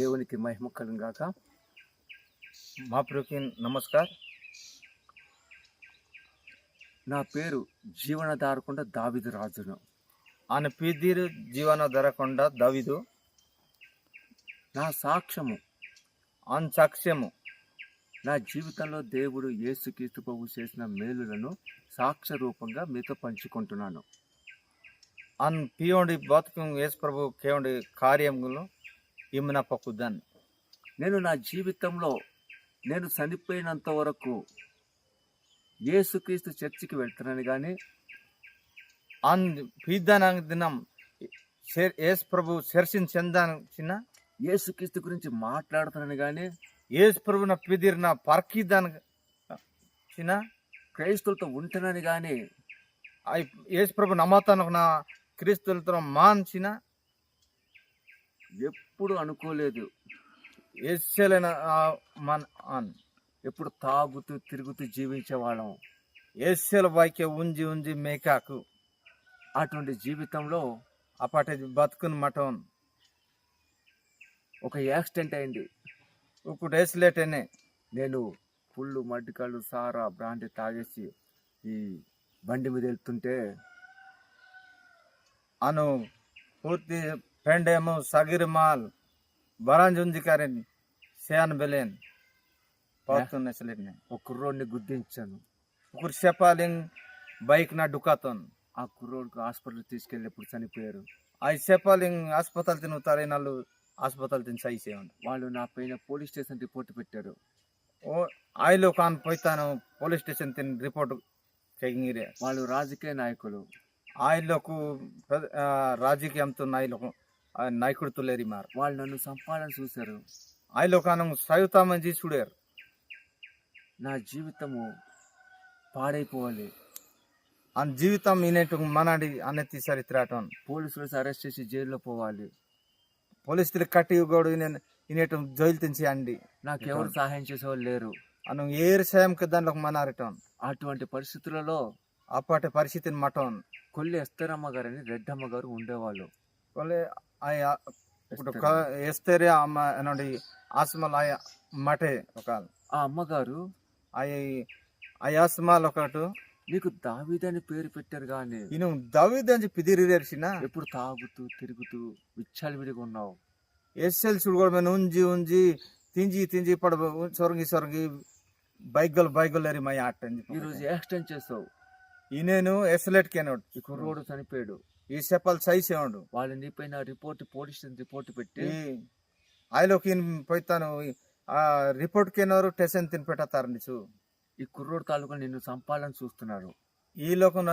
దేవునికి మహిమ కలుగును గాక. महाप्रभु नमस्कार. నా పేరు జీవనధారకొండ దావీదు రాజును. ఆయన పీదిరు జీవనధారకొండ దావీదు. నా సాక్ష్యము, ఆయన సాక్ష్యము, నా జీవితంలో దేవుడు యేసుక్రీస్తు ప్రభు చేసిన మేలులను సాక్ష్య రూపంగా మీతో పంచుకుంటున్నాను. ఆయన పియోండి బతుకు యేసు ప్రభు కేవండి కార్యములు ఇమ్న పక్కుదన్. నేను నా జీవితంలో నేను చనిపోయినంత వరకు యేసుక్రీస్తు చర్చికి వెళ్తున్నాను కానీ అన్ పీదన దినం యేసు ప్రభు చర్చిని చెందాచిన యేసుక్రీస్తు గురించి మాట్లాడుతున్నాను కానీ యేసు ప్రభున పిదిరిన పర్కిదాన చిన్న క్రైస్తవులతో ఉంటున్నాను కానీ యేసు ప్రభు నమ్మతాను నా క్రీస్తులతో మాన్చిన ఎప్పుడు అనుకోలేదు. ఎప్పుడు తాగుతూ తిరుగుతూ జీవించే వాళ్ళం. ఏస్యల వాక్య ఉంజి ఉంజి మేకాకు అటువంటి జీవితంలో అప్పటి బతుకుని మటం ఒక యాక్సిడెంట్ అయింది. ఇప్పుడు వేసలేటనే నేను ఫుల్ మడ్డికాళ్ళు సారా బ్రాంతి తాగేసి ఈ బండి మీద వెళ్తుంటే అను పూర్తి పెండేమో సగిరి మాల్ బరాంజుంజి కారెన్ సేన్ బెలేన్ పోతున్నసలేటనే ఒక కుర్రోడిని గుద్దించాను. ఒకరు చెప్పాలింగ్ బైక్ నా డుకాతోన్ ఆ కుర్రోడికి హాస్పిటల్ తీసుకెళ్ళినప్పుడు చనిపోయారు. ఆ చెప్పాలింగ్ హాస్పిటల్ తినుతారే నాళ్ళు హాస్పిటల్ తిని సైసేయండి. వాళ్ళు నా పైన పోలీస్ స్టేషన్ రిపోర్ట్ పెట్టారు. ఓ ఆయిలో కాన్ పోయితాను పోలీస్ స్టేషన్ తిని రిపోర్ట్ చెయ్యిరే. వాళ్ళు రాజకీయ నాయకులు. ఆయనకు రాజకీయంతో నాయకుడు తులేరి మారు. వాళ్ళు నన్ను చంపాలని చూశారు. ఆయనలో కాను సయుతామని చూడారు. నా జీవితము పాడైపోవాలి. ఆ జీవితం ఈనేటు మనాడి అన్నెత్తి సరిత్రాటం. పోలీసులు అరెస్ట్ చేసి జైల్లో పోవాలి. పోలీసులు కట్టి గోడు ఈనేటు జైలు తెంచి అండి. నాకెవరు సహాయం చేసేవాళ్ళు లేరు. అను ఏరు సాయంకి దాంట్లో మనారటం. అటువంటి పరిస్థితులలో అప్పటి పరిస్థితిని మటం కొల్లి ఎస్తరమ్మ గారని రెడ్డమ్మ గారు ఉండేవాళ్ళు. కొల్లి ఎస్తేరే అమ్మ అనండి ఆస్మల్ ఆయ మటే ఒక ఆ అమ్మగారు ఆస్మాల్ ఒకటి నీకు దావీదని పేరు పెట్టారు కానీ ఈయన దావీదని పిదిరిరేసిన ఎప్పుడు తాగుతూ తిరుగుతూ విచ్చలవిడిగా ఉన్నావు. ఎస్ఎల్ చూడగడ ఉంజి ఉంజి తింజి తింజి పడ సొరంగి సొరంగి బైక్ లేరి మై ఆట. ఈరోజు యాక్సిడెంట్ చేస్తావు. ఈయన ఎస్ఎల్ఎట్ కేనోడు ఈ కుర్రోడు చనిపోయాడు. ఈ చెప్పాలి సైసేవాడు. వాళ్ళు నీ పైన పోలీస్ స్టేషన్ రిపోర్ట్ పెట్టి ఆయనకి పోయితాను రిపోర్ట్ కేనోరు టెషన్ తిని పెట్టతారు నీచు. ఈ కుర్రోడు తాలూకా నిన్ను చంపాలని చూస్తున్నారు. ఈ లోకం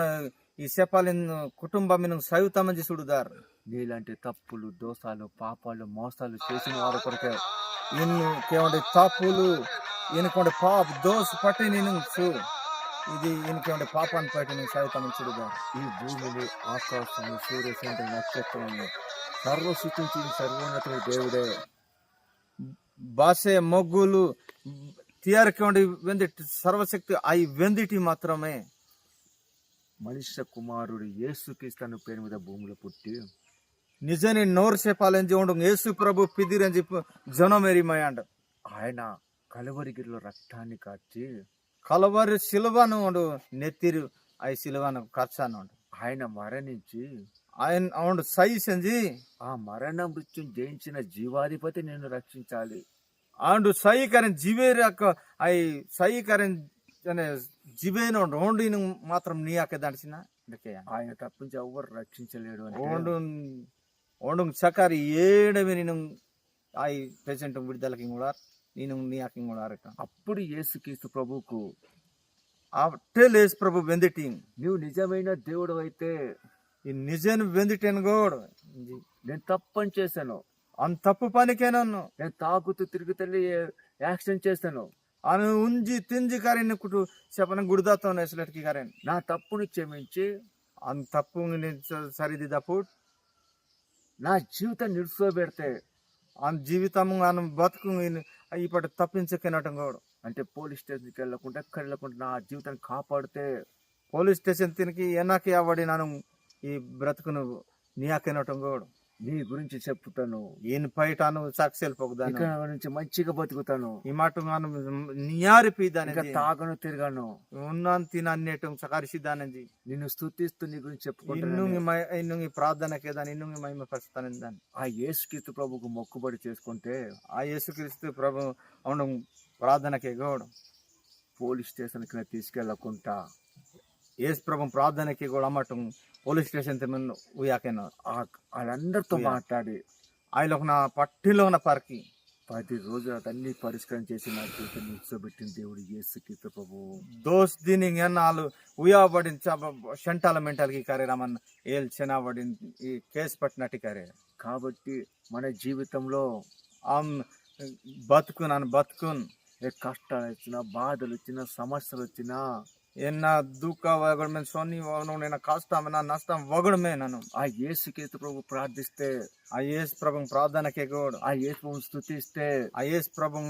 ఈ చెప్పాలి కుటుంబం సయుతామని చూడుదారు. నీలాంటి తప్పులు దోషాలు పాపాలు మోసాలు చేసిన వారి కొరకే ఈయనకేమంటే తప్పులు ఈయనకుండే పాప దోష పట్టి నేను ఇది ఈయనకేమంటే పాపాన్ని పట్టి నేను సయుతామని చూడుదారు. ఈ భూమిని ఆకాశము సూర్యచంద్ర నక్షత్రము సర్వ సృష్టించిన సర్వోన్నతుడు దేవుడే. భాష మొగ్గులు తీయారకేమండి వెందిటి సర్వశక్తి అవి వెందిటి మాత్రమే. మనుష్య కుమారుడు యేసుక్రీస్తు పేరు మీద భూమిలో పుట్టి నిజని నోరు చెప్పాలని చూడు యేసు ప్రభు పిదిరని చెప్పి జనమేరిమయ్యాండ. ఆయన కలవరిగిరిలో రక్తాన్ని కార్చి కలవరి శిలువను నెత్తిరు ఆ శిలువను ఖర్చాను ఆయన మరణించి ఆయన అవును సై సెంజి ఆ మరణ మృత్యుని జయించిన జీవాధిపతి నేను రక్షించాలి. ఆండు సైకరణ జీవేరాక అయి సైకరణ జీవేను ఓండు మాత్రం నీ అక్క దాడిచిన ఆయన తప్పించి ఎవరు రక్షించలేడు. ఓండు ఓండు సకారి ఏడవి నేను అయి ప్రెసెంట్ విడుదలకి కూడా నేను నీ అక్క కూడా అరట. అప్పుడు యేసుక్రీస్తు ప్రభువుకు యేసు ప్రభు వెందిటి నువ్వు నిజమైన దేవుడు అయితే ఈ నిజం వెందిటేను కూడా నేను తప్పని చేశాను. అంత తప్పు పనికేనా నేను తాగుతూ తిరుగుతూ యాక్సిడెంట్ చేస్తాను అని ఉంజి తింజి కారెన్ కుటు చెప్పన గుడిదాతో వేసలేటికి కారెన్ నా తప్పుని క్షమించి అంత తప్పు సరిదిద్దప్పుడు నా జీవితం నిలుసోబెడితే ఆ జీవితం ఆయన బతుకు ఇప్పటి తప్పించకనటం కూడా అంటే పోలీస్ స్టేషన్కి వెళ్ళకుండా ఎక్కడ వెళ్ళకుండా నా జీవితాన్ని కాపాడితే పోలీస్ స్టేషన్ తినికి ఎన్నాకి అవ్వడి నన్ను ఈ బ్రతుకును నీయాకనటం కూడా నీ గురించి చెప్తాను, ఈయన పైటాను సాక్ష్యాలు పొగదాను ఇక నుంచి మంచిగా బతుకుతాను, ఈ మాట గాను నియారి పీదాని ఇంకా తాగను తిరగాను, ఉన్నాను తినన్నేటం సకరిసిదానది నిన్ను స్తుతిస్తూ నీ గురించి చెప్పుకుంటాను. ఇన్ను ప్రార్థన కేదాని ఇన్ను మహిమ పరుస్తానని దాన్ని ఆ యేసుక్రీస్తు ప్రభుకు మొక్కుబడి చేసుకుంటే ఆ యేసుక్రీస్తు ప్రభు అవును ప్రార్థనకే గోడు పోలీస్ స్టేషన్కి తీసుకెళ్లకుండా యేసు ప్రభు ప్రార్థనకి కూడా అమ్మటం పోలీస్ స్టేషన్ తెమ్మను ఉయాకేను వాళ్ళందరితో మాట్లాడి ఆయన ఒక నా పట్టిలో ఉన్న పరికి 10 రోజులు అతన్ని పరిష్కారం చేసి నా జీవితం నిల్చోబెట్టిన దేవుడు యేసుక్రీస్తు ప్రభు. దోస్ దీని ఎన్నాళ్ళు ఉయాబడిన షంటాల మెంటల్కి కరే రమన్ ఏల్ చెనాబడిన ఈ కేసు పట్టినట్టు కరే. కాబట్టి మన జీవితంలో బతుకున్ ఏ కష్టాలు వచ్చినా, బాధలు వచ్చినా, సమస్యలు వచ్చినా, ఎన్న దుఃఖ వగడమే సోని నేను కష్టం నా నష్టం వగడమే నన్ను ఆ యేసుక్రీస్తు ప్రభు ప్రార్థిస్తే, ఆ యేసు ప్రభు ప్రార్థనకే గోడు ఆ యేసు ప్రభు స్తుతిస్తే, ఆ యేసు ప్రభు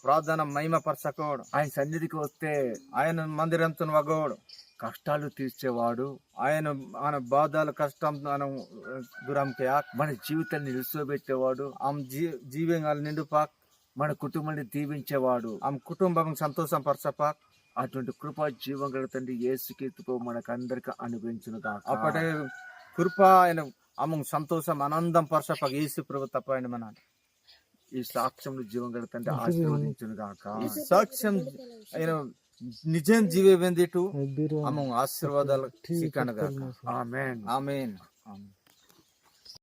ప్రార్థన మహిమ పరచకోడు ఆయన సన్నిధికి వస్తే ఆయన మందిరంతో వగోడు కష్టాలు తీర్చేవాడు, ఆయన బాధలు కష్టం దూరంకే మన జీవితాన్ని నిలుచోబెట్టేవాడు, జీవంగా నిండుపాక్ మన కుటుంబాన్ని దీవించేవాడు, ఆమె కుటుంబం సంతోషం పరచపాక్. అటువంటి కృపా జీవం గల తండ్రి యేసుక్రీస్తు మనకు అందరికి అనుగ్రహించును గాక. అప్పటి కృప ఆయన ఆమె సంతోషం ఆనందం పరచపాక్ యేసు ప్రభు తప్ప ఆయన మన ఈ సాక్ష్యంలో జీవం గల తండ్రి ఆశీర్వదించును గాక. సాక్ష్యం ఆయన నిజం జీవే వెందిటు ఆమె ఆశీర్వాదాలు సిక్కను గాక. ఆమేన్. ఆమేన్.